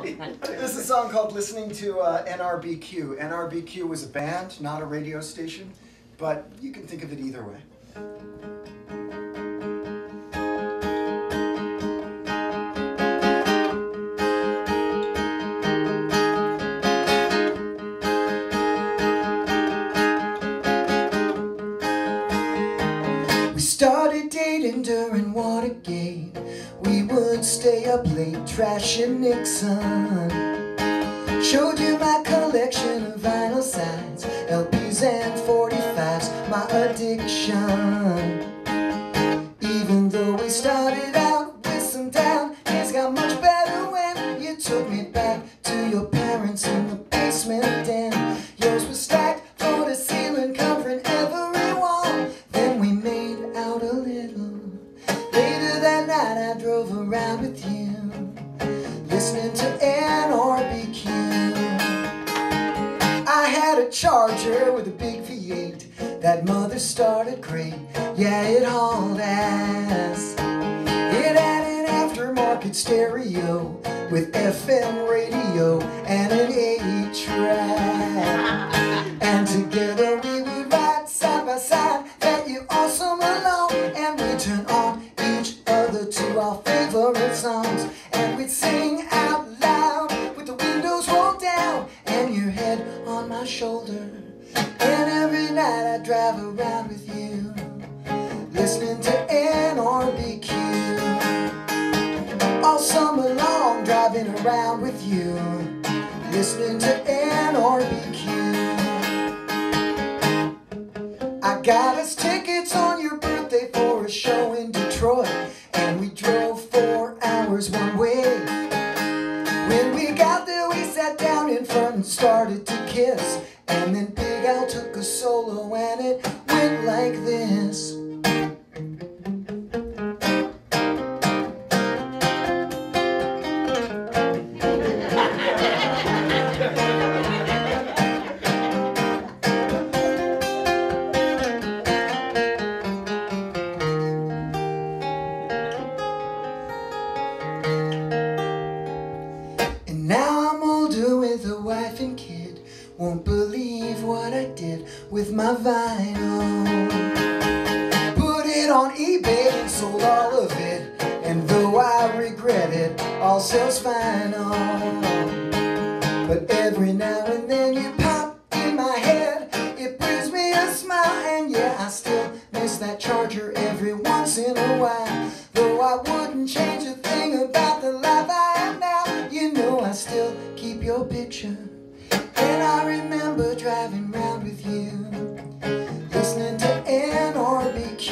This is a song called Listening to NRBQ. NRBQ was a band, not a radio station, but you can think of it either way. We started dating during Watergate. We would stay up late trashing Nixon. Showed you my collection of vinyl sides, LPs and 45s, my addiction. Even though we started out with some down, things got much better when you took me back to your parents in the basement den. Yours was stacked floor to ceiling, covering every wall. Then we made out a little. Later that night I drove around with you, listening to NRBQ. I had a Charger with a big V8 that mother started great. Yeah, it hauled ass. It had an aftermarket stereo with FM radio and an 8-track. And together we would ride side by side that you awesome alone, and we'd turn on each other to our favorite songs, and we'd sing out loud with the windows rolled down and your head on my shoulder. And every night I'd drive around with you, listening to NRBQ. All summer long driving around with you, listening to NRBQ. I got us tickets on your birthday for a show in Detroit, and we drove 4 hours one way. When we got there we sat down in front and started to kiss, and then Big Al took a solo and it went like this. Now I'm older with a wife and kid, won't believe what I did with my vinyl. Put it on eBay and sold all of it, and though I regret it, all sells vinyl. But every now and then you pop in my head, it brings me a smile, and yeah, I still miss that Charger every once in a while. Though I wouldn't change a thing about the life I am now, you know I still keep your picture. And I remember driving round with you, listening to NRBQ.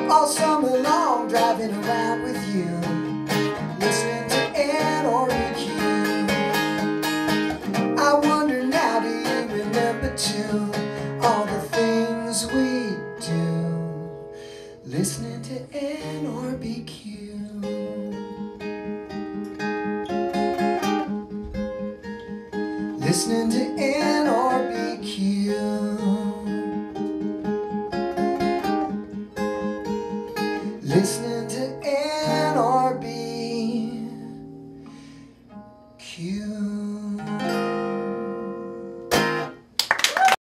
All summer long driving around with you, listening to NRBQ. I wonder now, do you remember too all the things we do, listening to NRBQ. Listening to NRBQ. Listening